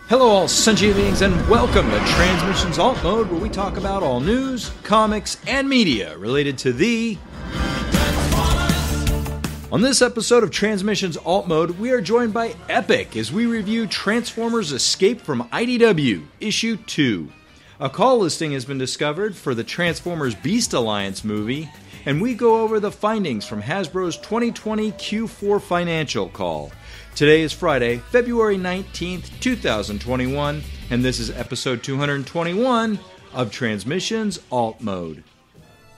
Hello all sentient beings and welcome to Transmissions Alt Mode, where we talk about all news, comics, and media related to the... On this episode of Transmissions Alt Mode, we are joined by Epyk as we review Transformers Escape from IDW, Issue 2. A call listing has been discovered for the Transformers Beast Alliance movie, and we go over the findings from Hasbro's 2020 Q4 financial call. Today is Friday, February 19th, 2021, and this is episode 221 of Transmissions Alt Mode.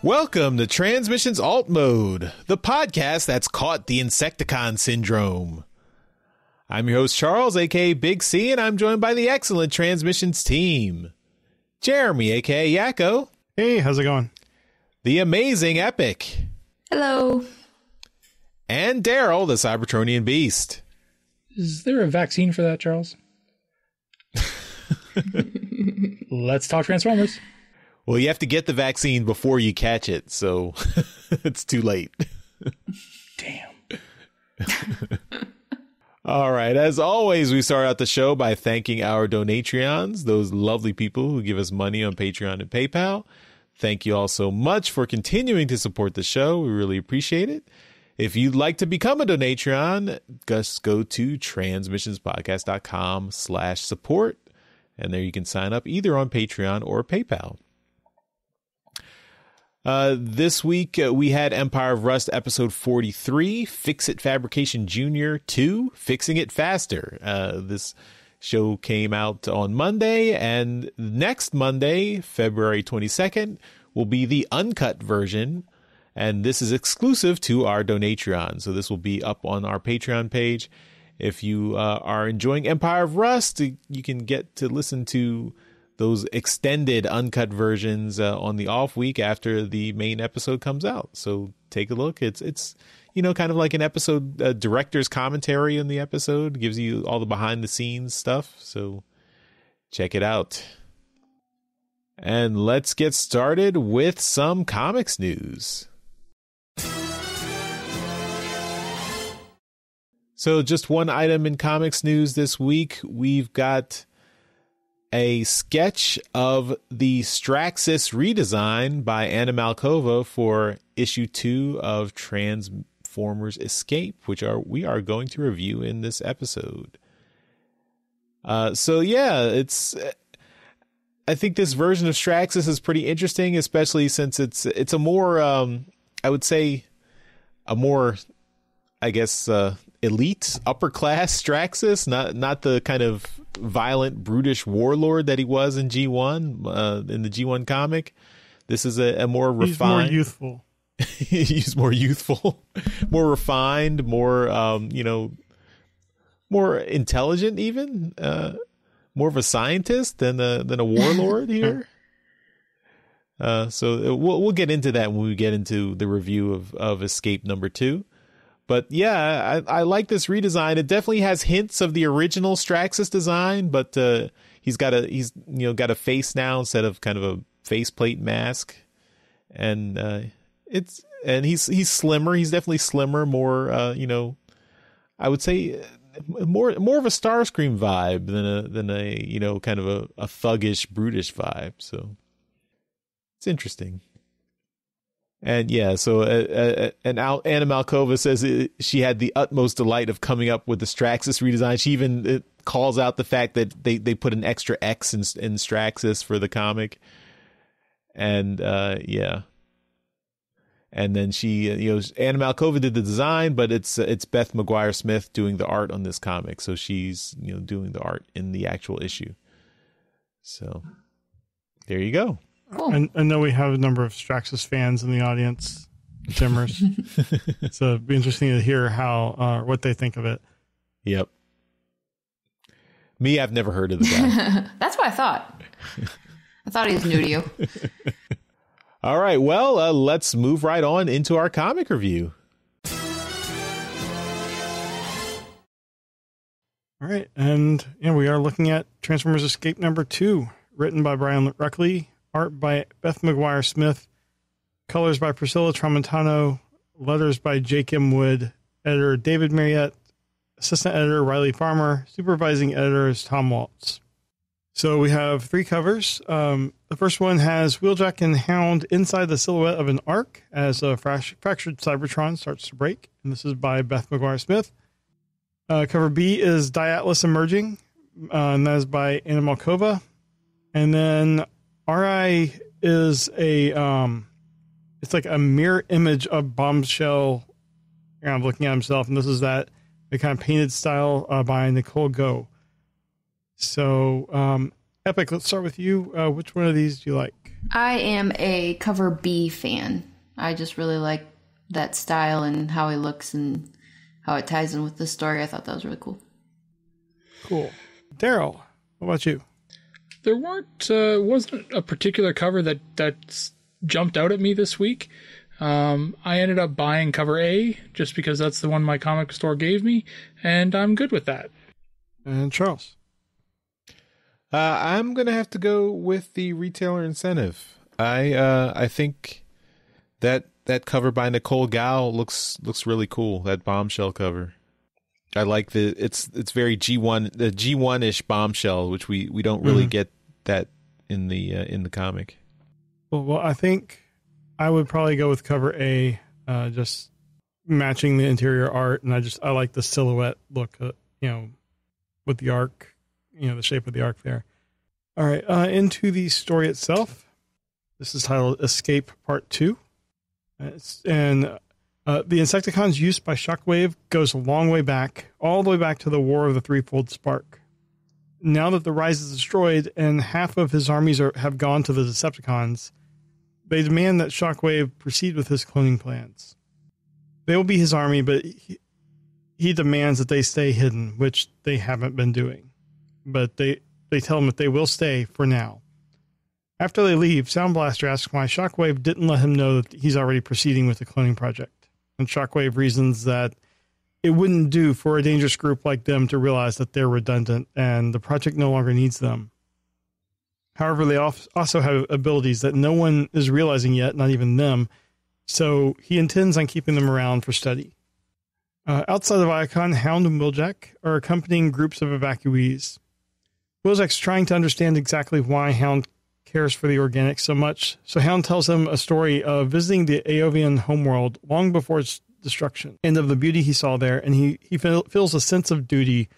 Welcome to Transmissions Alt Mode, the podcast that's caught the Insecticon syndrome. I'm your host, Charles, a.k.a. Big C, and I'm joined by the excellent Transmissions team. Jeremy, a.k.a. Yakko. Hey, how's it going? The amazing Epyk. Hello. And Daryl, the Cybertronian Beast. Is there a vaccine for that, Charles? Let's talk Transformers. Well, you have to get the vaccine before you catch it, so it's too late. Damn. All right. As always, we start out the show by thanking our Donatreons, those lovely people who give us money on Patreon and PayPal. Thank you all so much for continuing to support the show. We really appreciate it. If you'd like to become a Donatreon, just go to transmissionspodcast.com/support, and there you can sign up either on Patreon or PayPal. This week, we had Empire of Rust episode 43, Fix It Fabrication Junior 2, Fixing It Faster. This show came out on Monday, and next Monday, February 22nd, will be the uncut version, and this is exclusive to our Donatreon. So this will be up on our Patreon page. If you are enjoying Empire of Rust, you can get to listen to those extended uncut versions on the off week after the main episode comes out. So take a look. It's you know, kind of like an episode director's commentary in the episode. It gives you all the behind the scenes stuff. So check it out. And let's get started with some comics news. So just one item in comics news this week. We've got a sketch of the Straxus redesign by Anna Malkova for issue 2 of Transformers Escape, which we are going to review in this episode. So yeah, I think this version of Straxus is pretty interesting, especially since it's a more I would say a more, I guess, elite upper class Straxus, not the kind of violent brutish warlord that he was in G1 in the G1 comic. This is a more refined. He's more youthful. He's more youthful, more refined, more more intelligent, even more of a scientist than a warlord here. So we'll get into that when we get into the review of Escape number 2. But yeah, I like this redesign. It definitely has hints of the original Straxus design, but he's got a face now instead of kind of a faceplate mask, and he's slimmer. He's definitely slimmer, more I would say more of a Starscream vibe than a kind of a thuggish, brutish vibe. So it's interesting. And yeah, so and Anna Malkova says she had the utmost delight of coming up with the Straxus redesign. She even calls out the fact that they put an extra X in Straxus for the comic. And yeah. And then she, Anna Malkova did the design, but it's Beth McGuire Smith doing the art on this comic. So she's, doing the art in the actual issue. So there you go. Cool. I know we have a number of Straxus fans in the audience, Timmers. So it'd be interesting to hear what they think of it. Yep. Me, I've never heard of the guy. That's what I thought. I thought he was new to you. All right. Well, let's move right on into our comic review. All right. And we are looking at Transformers Escape number 2, written by Brian Ruckley, art by Beth McGuire Smith, colors by Priscilla Tramontano, letters by Jake M. Wood, editor David Mariette, assistant editor Riley Farmer, supervising editor is Tom Waltz. So we have 3 covers. The first one has Wheeljack and Hound inside the silhouette of an arc as a fractured Cybertron starts to break. And this is by Beth McGuire-Smith. Cover B is Diatlas emerging, and that is by Anna Malkova. And then RI is it's like a mirror image of Bombshell. I'm looking at himself, and this is the kind of painted style by Nicole Go. So, Epyk, let's start with you. Which one of these do you like? I am a cover B fan. I just really like that style and how he looks and how it ties in with the story. I thought that was really cool. Cool. Daryl, what about you? There wasn't a particular cover that jumped out at me this week. I ended up buying cover A just because that's the one my comic store gave me, and I'm good with that. And Charles? I'm going to have to go with the retailer incentive. I think that cover by Nicole Gao looks really cool. That Bombshell cover. I like it's very G1, the G1-ish Bombshell, which we don't really get that in the comic. Well, I think I would probably go with cover A, just matching the interior art, and I like the silhouette look, with the arc, the shape of the arc there. All right, into the story itself. This is titled Escape Part 2. The Insecticon's use by Shockwave goes a long way back, all the way back to the War of the Threefold Spark. Now that the Rise is destroyed and half of his armies have gone to the Decepticons, they demand that Shockwave proceed with his cloning plans. They will be his army, but he demands that they stay hidden, which they haven't been doing. But they tell him that they will stay for now. After they leave, Sound Blaster asks why Shockwave didn't let him know that he's already proceeding with the cloning project. And Shockwave reasons that it wouldn't do for a dangerous group like them to realize that they're redundant and the project no longer needs them. However, they also have abilities that no one is realizing yet, not even them, so he intends on keeping them around for study. Outside of Iacon, Hound and Wheeljack are accompanying groups of evacuees. Wheeljack's trying to understand exactly why Hound cares for the organics so much, so Hound tells him a story of visiting the Aovian homeworld long before its destruction, and of the beauty he saw there, and he feels a sense of duty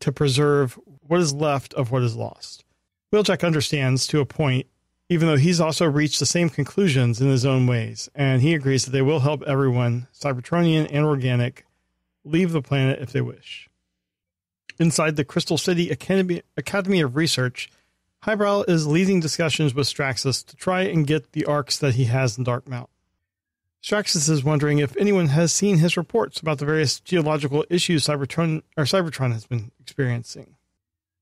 to preserve what is left of what is lost. Wheeljack understands to a point, even though he's also reached the same conclusions in his own ways, and he agrees that they will help everyone, Cybertronian and organic, leave the planet if they wish. Inside the Crystal City Academy of Research, Highbrow is leading discussions with Straxus to try and get the arcs that he has in Darkmount. Straxus is wondering if anyone has seen his reports about the various geological issues Cybertron has been experiencing.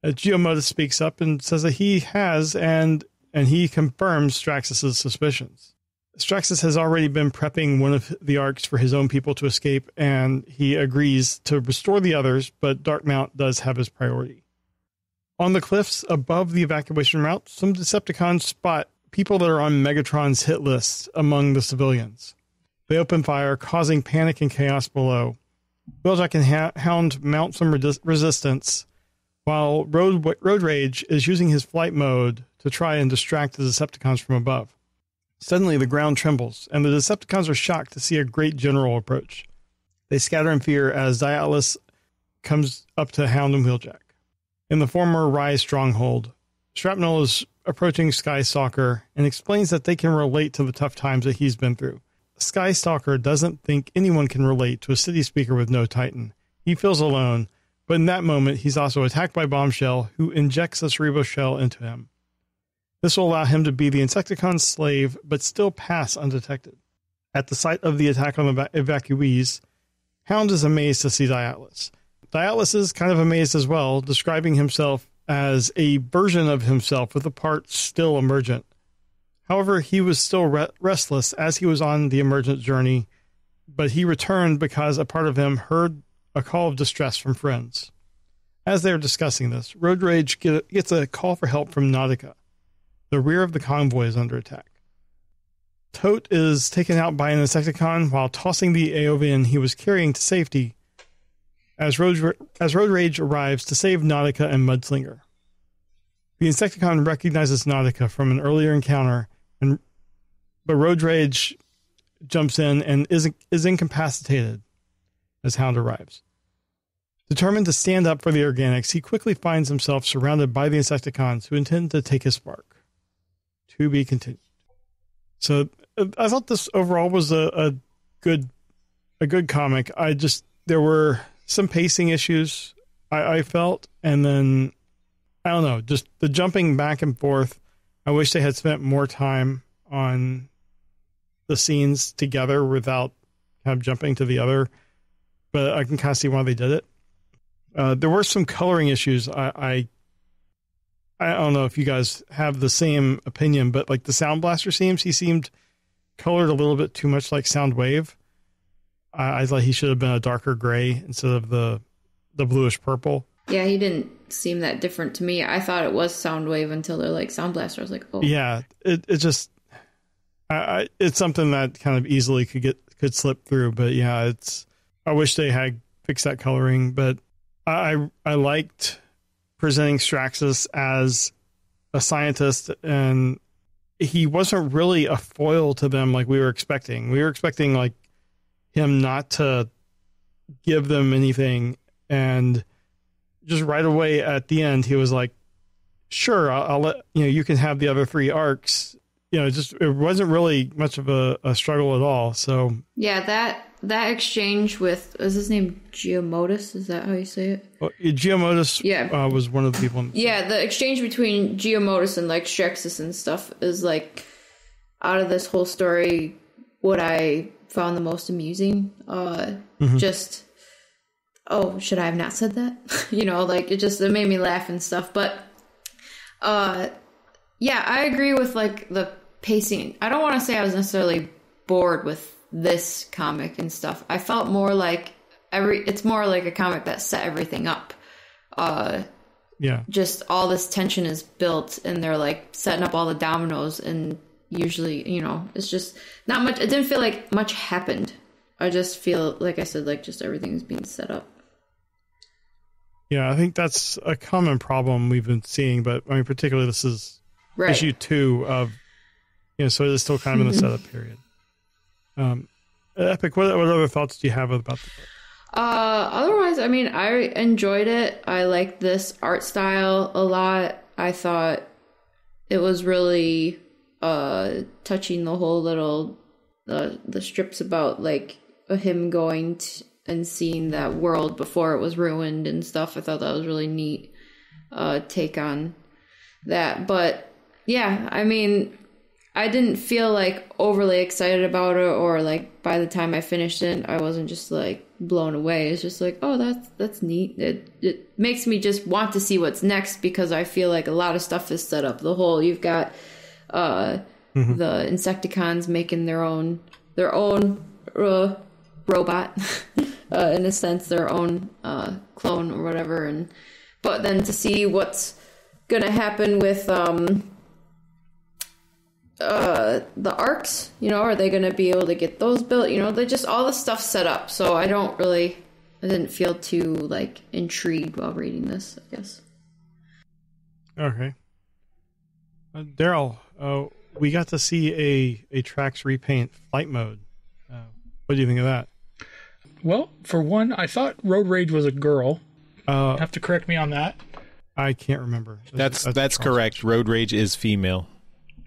Geomodus speaks up and says that he has, and he confirms Straxus' suspicions. Straxus has already been prepping one of the arcs for his own people to escape, and he agrees to restore the others, but Darkmount does have his priority. On the cliffs above the evacuation route, some Decepticons spot people that are on Megatron's hit list among the civilians. They open fire, causing panic and chaos below. Wheeljack and Hound mount some resistance, while Road Rage is using his flight mode to try and distract the Decepticons from above. Suddenly, the ground trembles, and the Decepticons are shocked to see a great general approach. They scatter in fear as Diatlas comes up to Hound and Wheeljack. In the former Rise stronghold, Shrapnel is approaching Skystalker and explains that they can relate to the tough times that he's been through. Skystalker doesn't think anyone can relate to a city speaker with no Titan. He feels alone, but in that moment, he's also attacked by Bombshell, who injects a cerebral shell into him. This will allow him to be the Insecticon's slave, but still pass undetected. At the site of the attack on the evacuees, Hound is amazed to see Diatlas. Diatlas is kind of amazed as well, describing himself as a version of himself with the parts still emergent. However, he was still restless as he was on the emergent journey, but he returned because a part of him heard a call of distress from friends. As they are discussing this, Road Rage gets a call for help from Nautica. The rear of the convoy is under attack. Tote is taken out by an Insecticon while tossing the Aovian he was carrying to safety. as Road Rage arrives to save Nautica and Mudslinger. The Insecticon recognizes Nautica from an earlier encounter, but Road Rage jumps in and is incapacitated as Hound arrives. Determined to stand up for the organics, he quickly finds himself surrounded by the Insecticons who intend to take his spark. To be continued. So I thought this overall was a good comic. There were some pacing issues I felt, and then I don't know, just the jumping back and forth. I wish they had spent more time on the scenes together without kind of jumping to the other, but I can kind of see why they did it. There were some coloring issues. I don't know if you guys have the same opinion, but like the Sound Blaster he seemed colored a little bit too much like Soundwave. I thought he should have been a darker gray instead of the bluish purple. Yeah, he didn't seem that different to me. I thought it was Soundwave until they're like Sound Blaster. I was like, oh. Yeah, it just it's something that kind of easily could slip through. But yeah, I wish they had fixed that coloring. But I liked presenting Straxus as a scientist, and he wasn't really a foil to them like we were expecting. We were expecting like him not to give them anything, and just right away at the end he was like, sure, I'll let you can have the other 3 arcs. It wasn't really much of a struggle at all. So yeah, that exchange with, is his name Geomodus? Is that how you say it? Well, Geomodus was one of the people. Yeah, the exchange between Geomodus and like Straxus and stuff is like, out of this whole story, what I found the most amusing. Just, oh, should I have not said that? It made me laugh and stuff. But yeah, I agree with like the pacing. I don't want to say I was necessarily bored with this comic and stuff. I felt more like it's more like a comic that set everything up. Yeah. Just all this tension is built, and they're like setting up all the dominoes, and usually, it's just not much. It didn't feel like much happened. I just feel, like I said, like just everything's being set up. Yeah, I think that's a common problem we've been seeing, but I mean, particularly this is right. Issue 2 of, so it is still kind of in the setup period. Epyk, what other thoughts do you have about the book? Otherwise, I mean, I enjoyed it. I liked this art style a lot. I thought it was really touching, the whole little the strips about like him going and seeing that world before it was ruined and stuff. I thought that was really neat take on that. But yeah, I mean, I didn't feel like overly excited about it, or like by the time I finished it, I wasn't just like blown away. It's just like, oh, that's neat. It makes me just want to see what's next, because I feel like a lot of stuff is set up. You've got the Insecticons making their own robot, in a sense, their own clone or whatever, but then to see what's gonna happen with the arcs, are they going to be able to get those built? They just, all the stuff set up. So I didn't feel too like intrigued while reading this, I guess. Okay. Daryl, we got to see a Trax repaint flight mode. What do you think of that? Well, for one, I thought Road Rage was a girl. You have to correct me on that. I can't remember. That's correct. Road Rage is female.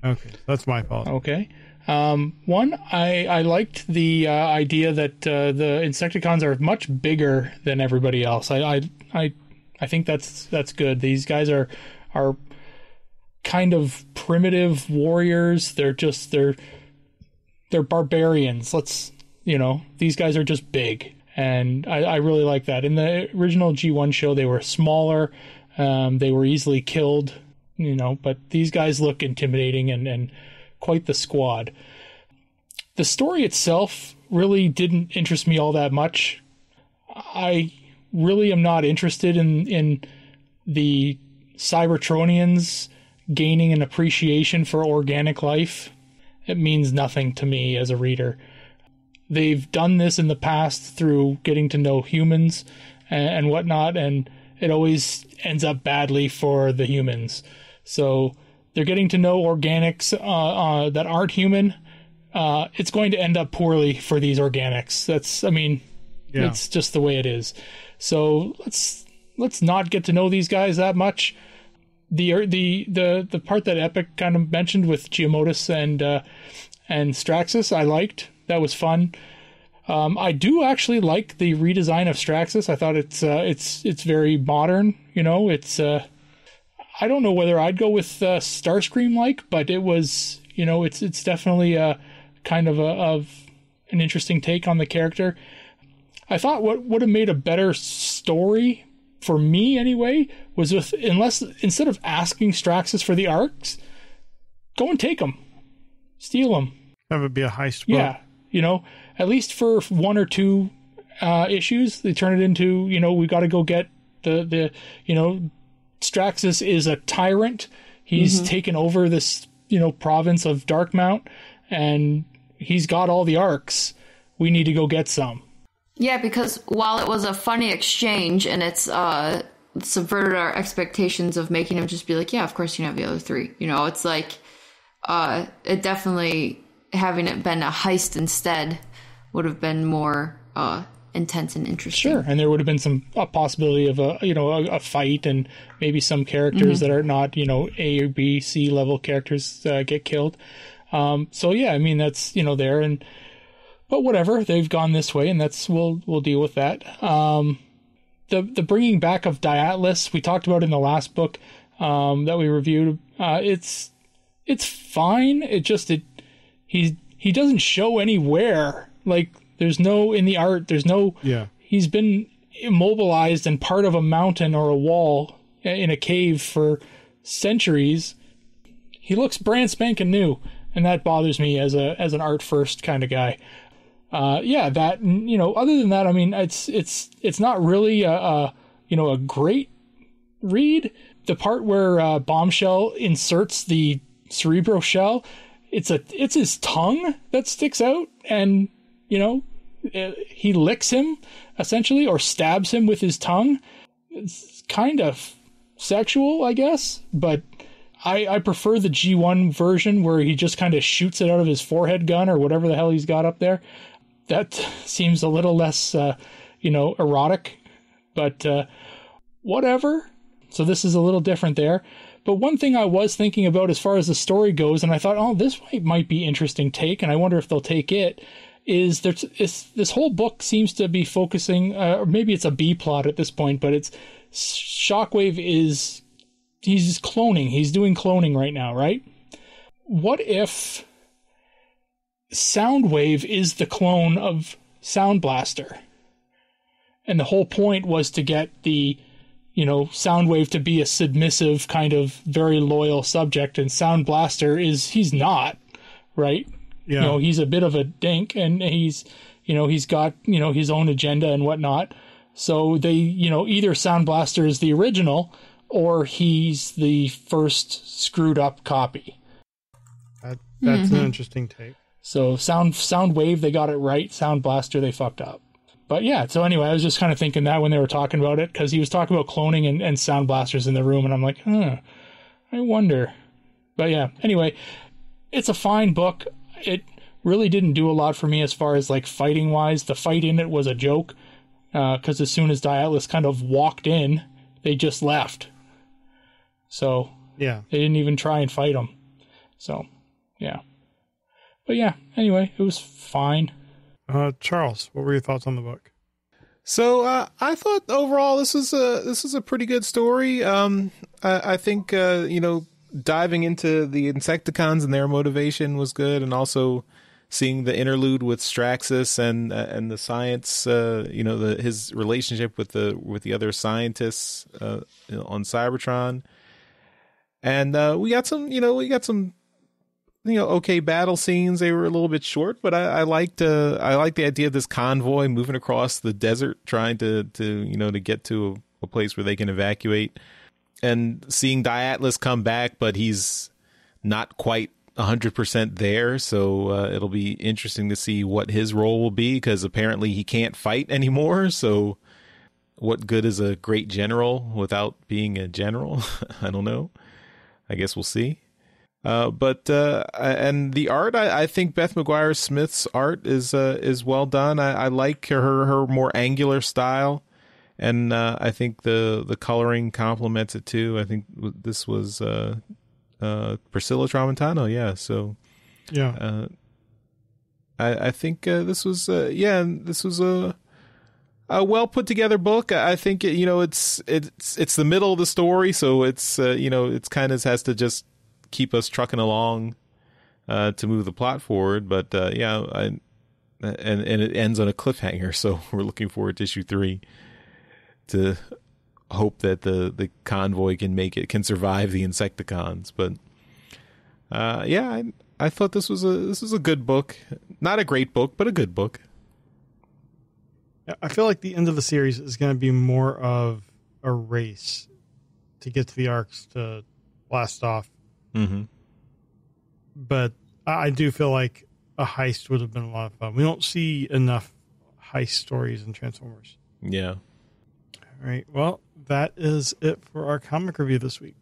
Okay, that's my fault. Okay. One, I liked the idea that the Insecticons are much bigger than everybody else. I think that's good. These guys are kind of primitive warriors. They're barbarians. These guys are just big, and I really like that. In the original G1 show, they were smaller. They were easily killed. But these guys look intimidating and quite the squad. The story itself really didn't interest me all that much. I really am not interested in the Cybertronians gaining an appreciation for organic life. It means nothing to me as a reader. They've done this in the past through getting to know humans, and whatnot, and it always ends up badly for the humans. So they're getting to know organics that aren't human. It's going to end up poorly for these organics. It's just the way it is. So let's not get to know these guys that much. The part that Epyk kind of mentioned with Giamotis and Straxus, I liked. That was fun. I do actually like the redesign of Straxus. I thought it's very modern. It's I don't know whether I'd go with Starscream but it was it's definitely a kind of an interesting take on the character. I thought what would have made a better story for me anyway was instead of asking Straxus for the arcs, go and take them, steal them. That would be a heist book. Yeah, at least for 1 or 2 issues, they turn it into we got to go get the Straxus is a tyrant. He's taken over this province of Darkmount, and he's got all the arcs. We need to go get some. Yeah, because while it was a funny exchange and it's subverted our expectations of making him just be like, yeah, of course you have the other 3. It's like it definitely, having it been a heist instead would have been more intense and interesting. Sure, and there would have been a possibility of a fight, and maybe some characters that are not A or B, C level characters get killed. So yeah, that's there, but whatever, they've gone this way, and we'll deal with that. The bringing back of Diatlas we talked about in the last book that we reviewed. It's fine. He doesn't show anywhere. Like there's no in the art. There's no. Yeah. He's been immobilized and part of a mountain or a wall in a cave for centuries. He looks brand spanking new, and that bothers me as an art first kind of guy. That, other than that, it's not really a great read. The part where Bombshell inserts the Cerebro shell, it's his tongue that sticks out, and he licks him essentially, or stabs him with his tongue. It's kind of sexual, I guess, but I prefer the G1 version where he just kind of shoots it out of his forehead gun or whatever the hell he's got up there. That seems a little less, erotic, but whatever. So this is a little different there. But one thing I was thinking about as far as the story goes, and I thought, this might be interesting take, and I wonder if they'll take it, is this whole book seems to be focusing, or maybe it's a B plot at this point, but it's Shockwave he's cloning. He's doing cloning right now, right? What if Soundwave is the clone of Sound Blaster, and the whole point was to get the Soundwave to be a submissive kind of very loyal subject, and Sound Blaster he's not, right? Yeah. He's a bit of a dink, and he's got his own agenda and whatnot. So they either Sound Blaster is the original, or he's the first screwed up copy. That's an interesting take. So Soundwave, they got it right. Sound Blaster, they fucked up. But yeah, so anyway, I was just kind of thinking that when they were talking about it, because he was talking about cloning and Sound Blasters in the room, and I'm like, I wonder. But yeah, anyway, it's a fine book. It really didn't do a lot for me as far as like fighting wise. The fight in it was a joke, because as soon as Diatlas kind of walked in, they just left. So yeah, they didn't even try and fight him. So yeah. But yeah, anyway, it was fine. Charles, what were your thoughts on the book? So I thought overall this was a pretty good story. I think diving into the Insecticons and their motivation was good, and also seeing the interlude with Straxus and the science, his relationship with the other scientists on Cybertron, and we got some. Okay battle scenes. They were a little bit short, but I liked the idea of this convoy moving across the desert, trying to get to a place where they can evacuate, and seeing Diatlas come back, but he's not quite 100% there. So it'll be interesting to see what his role will be, because apparently he can't fight anymore. So what good is a great general without being a general? I don't know. I guess we'll see. But and the art, I think Beth McGuire Smith's art is well done. I like her more angular style, and I think the coloring complements it too. I think this was Priscilla Tramontano, yeah. So Yeah. I think this was this was a well put together book. I think it's the middle of the story, so it's it's kind of has to just keep us trucking along to move the plot forward. But and it ends on a cliffhanger, so we're looking forward to issue 3 to hope that the convoy can survive the Insecticons. But I thought this was a good book, not a great book, but a good book. I feel like the end of the series is going to be more of a race to get to the arcs to blast off. Mm-hmm. But I do feel like a heist would have been a lot of fun. We don't see enough heist stories in Transformers. Yeah. All right. Well, that is it for our comic review this week.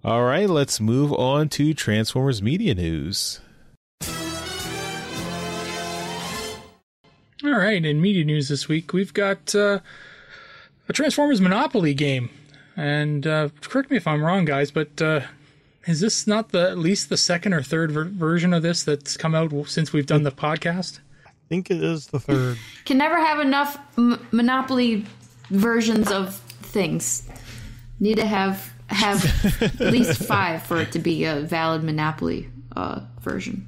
All right, let's move on to Transformers media news. All right, in media news this week, we've got a Transformers Monopoly game. And correct me if I'm wrong, guys, but is this not at least the second or third version of this that's come out since we've done the podcast? I think it is the third. Can never have enough Monopoly versions of things. Need to have at least 5 for it to be a valid Monopoly version.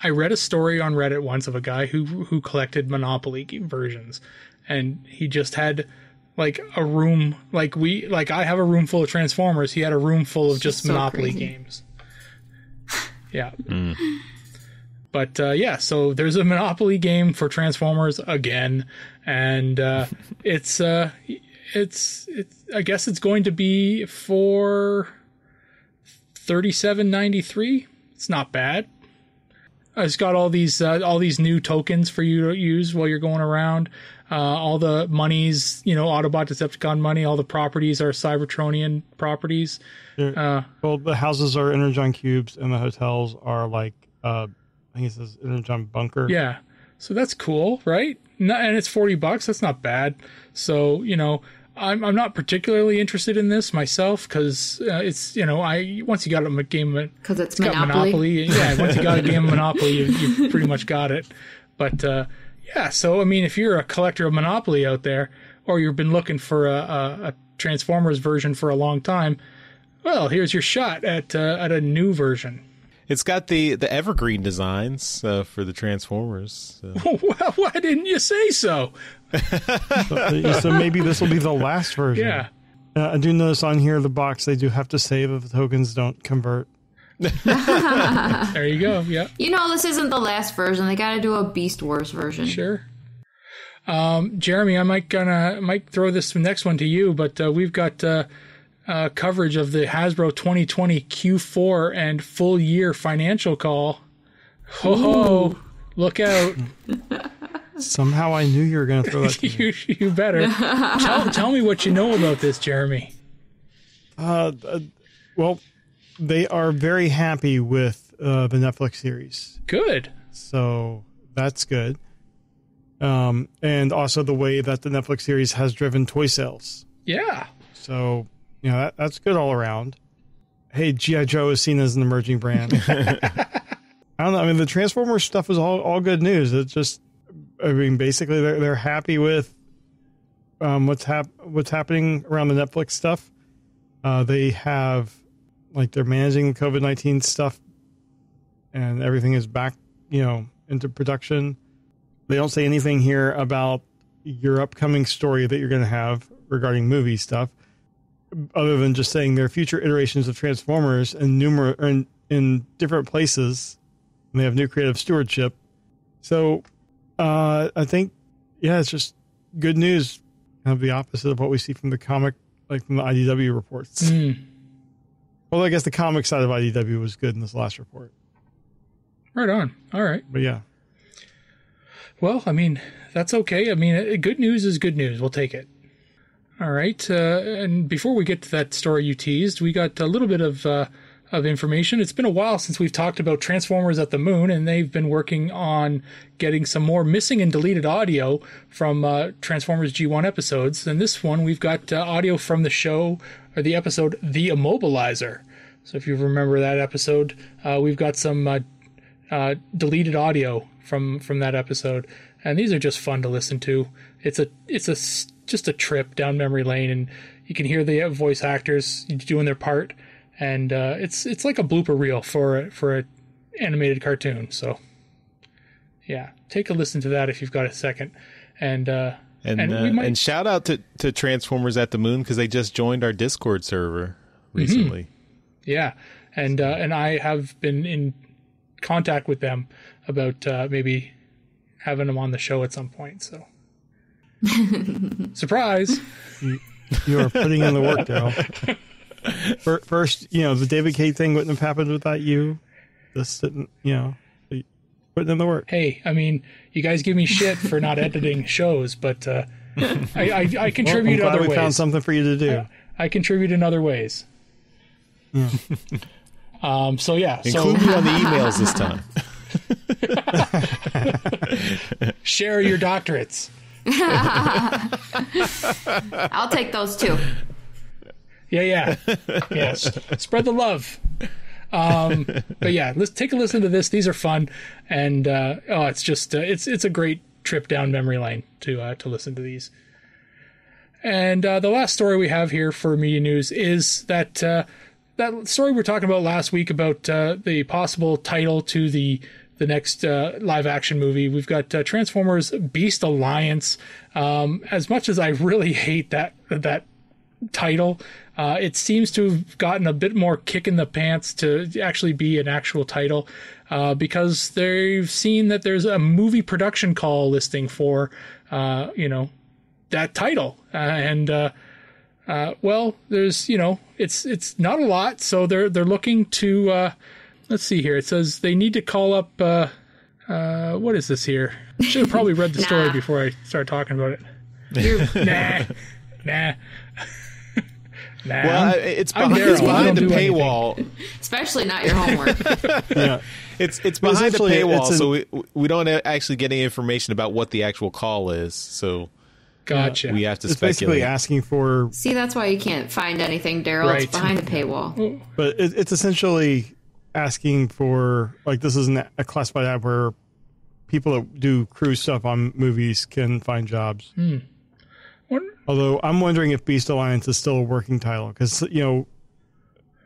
I read a story on Reddit once of a guy who collected Monopoly versions, and he just had like a room like I have a room full of Transformers. He had a room full of just Monopoly games. Yeah. But so there's a Monopoly game for Transformers again, and it's I guess it's going to be for $37.93. It's not bad. It's got all these new tokens for you to use while you're going around. All the monies, Autobot, Decepticon money. All the properties are Cybertronian properties. Well, the houses are Energon cubes, and the hotels are like I think it says Energon bunker. Yeah, so that's cool, right? And it's $40. That's not bad. So I'm not particularly interested in this myself because it's once you got a game because it's Monopoly. Yeah, once you got a game of Monopoly, you pretty much got it. But so if you're a collector of Monopoly out there, or you've been looking for a Transformers version for a long time, well, here's your shot at a new version. It's got the evergreen designs for the Transformers. So. Well, why didn't you say so? So maybe this will be the last version. Yeah. I do notice on here the box they do have to say that the tokens don't convert. There you go. Yeah. This isn't the last version. They got to do a Beast Wars version. Sure. Jeremy, I might throw this next one to you, but we've got coverage of the Hasbro 2020 Q4 and full year financial call. Ho, look out. Somehow I knew you were going to throw that to me. You better. Tell me what you know about this, Jeremy. Well, they are very happy with the Netflix series. Good. So that's good. And also the way that the Netflix series has driven toy sales. Yeah. So, that's good all around. Hey, G.I. Joe is seen as an emerging brand. I don't know. I mean, the Transformers stuff is all good news. It's just, basically they're happy with what's happening around the Netflix stuff. They have, they're managing the COVID-19 stuff, and everything is back, into production. They don't say anything here about your upcoming story that you're going to have regarding movie stuff, other than just saying there are future iterations of Transformers and in different places, and they have new creative stewardship. So I think, it's just good news, kind of the opposite of what we see from the comic, from the IDW reports. Well, I guess the comic side of IDW was good in this last report. Right on. All right. But yeah. Well, I mean, that's okay. I mean, good news is good news. We'll take it. All right. And before we get to that story you teased, we got a little bit of information. It's been a while since we've talked about Transformers at the Moon, and they've been working on getting some more missing and deleted audio from Transformers G1 episodes. And this one, we've got audio from the show, or the episode, The Immobilizer. So if you remember that episode, we've got some deleted audio from that episode, and these are just fun to listen to. It's just a trip down memory lane, and you can hear the voice actors doing their part, and it's like a blooper reel for a animated cartoon. So yeah, take a listen to that if you've got a second. And shout out to Transformers at the Moon, because they just joined our Discord server recently. Mm-hmm. Yeah, and I have been in contact with them about maybe having them on the show at some point. So, surprise! You are putting in the work, Daryl. First, the David Cage thing wouldn't have happened without you. This didn't, putting in the work. Hey, I mean, you guys give me shit for not editing shows, but I contribute well, I'm glad other we ways. Found something for you to do. I contribute in other ways. Yeah. So yeah, include me on the emails this time. Share your doctorates. I'll take those too. Yeah. Yes. Spread the love. But yeah, let's take a listen to this. These are fun, and it's just it's a great trip down memory lane to listen to these. And the last story we have here for media news is that story we were talking about last week about the possible title to the next live action movie. We've got Transformers Beast Alliance. As much as I really hate that title, it seems to have gotten a bit more kick in the pants to actually be an actual title, because they've seen that there's a movie production call listing for that title, well, there's it's not a lot, so they're looking to let's see here. It says they need to call up what is this here? I should have probably read the story before I start talking about it. Nah. Well, it's behind the paywall. Especially not your homework. Yeah. It's behind the paywall, so we don't actually get any information about what the actual call is. So gotcha. We have to it's speculate. Basically asking for... See, that's why you can't find anything, Daryl. Right. It's behind a paywall. But it's essentially asking for, like, this isn't a classified ad where people that do crew stuff on movies can find jobs. Although I'm wondering if Beast Alliance is still a working title, because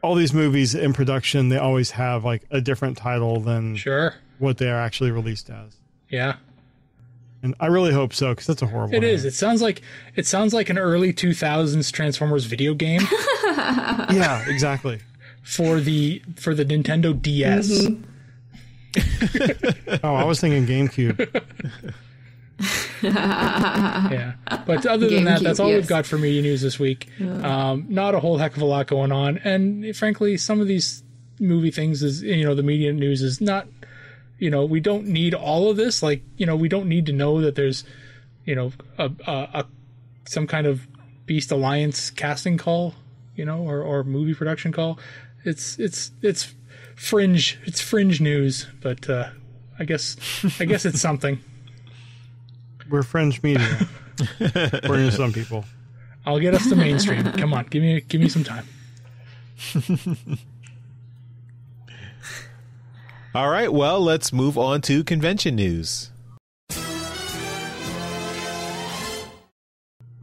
all these movies in production, they always have like a different title than what they are actually released as. Yeah, and I really hope so, because that's a horrible name. It sounds like an early 2000s Transformers video game. Yeah, exactly. For the Nintendo DS. Mm-hmm. Oh, I was thinking GameCube. Yeah, but other than that, that's all we've got for media news this week. Not a whole heck of a lot going on, and frankly, some of these movie things is the media news is not. We don't need all of this. Like we don't need to know that there's some kind of Beast Alliance casting call, or movie production call. It's fringe. It's fringe news, but I guess it's something. We're fringe media. According to some people. I'll get us to mainstream. Come on, give me some time. All right, well, let's move on to convention news.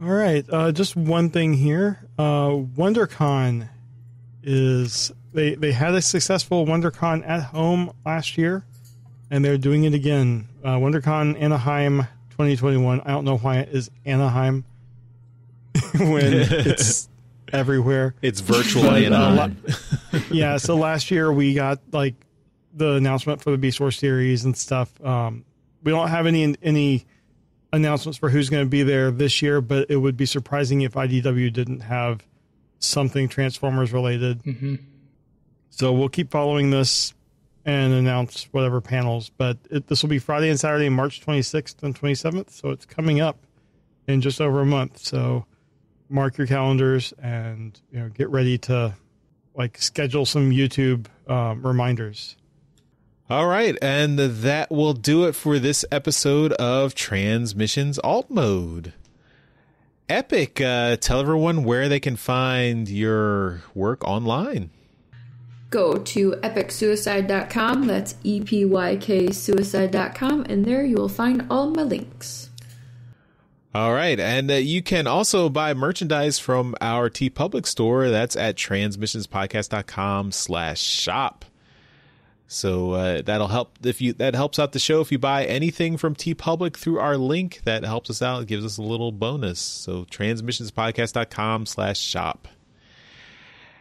All right, just one thing here. WonderCon is they had a successful WonderCon at home last year, and they're doing it again. WonderCon Anaheim 2021. I don't know why it is Anaheim when it's everywhere. It's virtual Anaheim. Yeah, so last year we got like the announcement for the Beast Wars series and stuff. We don't have any announcements for who's going to be there this year, but it would be surprising if IDW didn't have something Transformers related. Mm-hmm. So we'll keep following this and announce whatever panels. But this will be Friday and Saturday, March 26th and 27th. So it's coming up in just over a month. So mark your calendars and get ready to schedule some YouTube reminders. All right, and that will do it for this episode of Transmissions Alt Mode. Epyk, tell everyone where they can find your work online. Go to epyksuicide.com. That's EPYK suicide.com, and there you will find all my links. All right, and you can also buy merchandise from our TeePublic store. That's at transmissionspodcast.com/shop. So that'll help that helps out the show if you buy anything from TeePublic through our link. That helps us out. It gives us a little bonus. So transmissionspodcast.com/shop.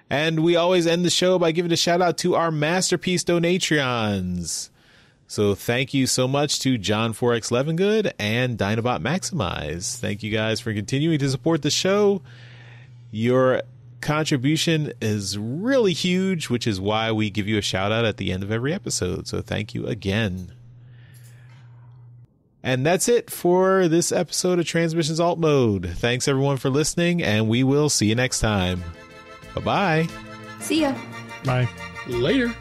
And we always end the show by giving a shout out to our Masterpiece Donatreons. So thank you so much to John 4X Levengood and Dinobot Maximize. Thank you guys for continuing to support the show. Your contribution is really huge, which is why we give you a shout out at the end of every episode. So thank you again. And that's it for this episode of Transmissions Alt Mode. Thanks everyone for listening, and we will see you next time. Bye-bye. See ya. Bye. Later.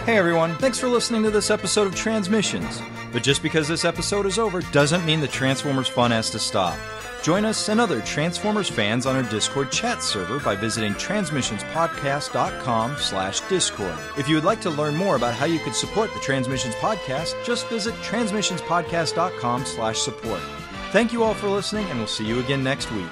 Hey everyone, thanks for listening to this episode of Transmissions. But just because this episode is over doesn't mean the Transformers fun has to stop. Join us and other Transformers fans on our Discord chat server by visiting transmissionspodcast.com/discord. If you would like to learn more about how you could support the Transmissions Podcast, just visit transmissionspodcast.com/support. Thank you all for listening, and we'll see you again next week.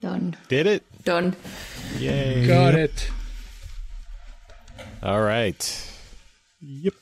Done. Did it? Done. Yay. Got it. All right. Yep.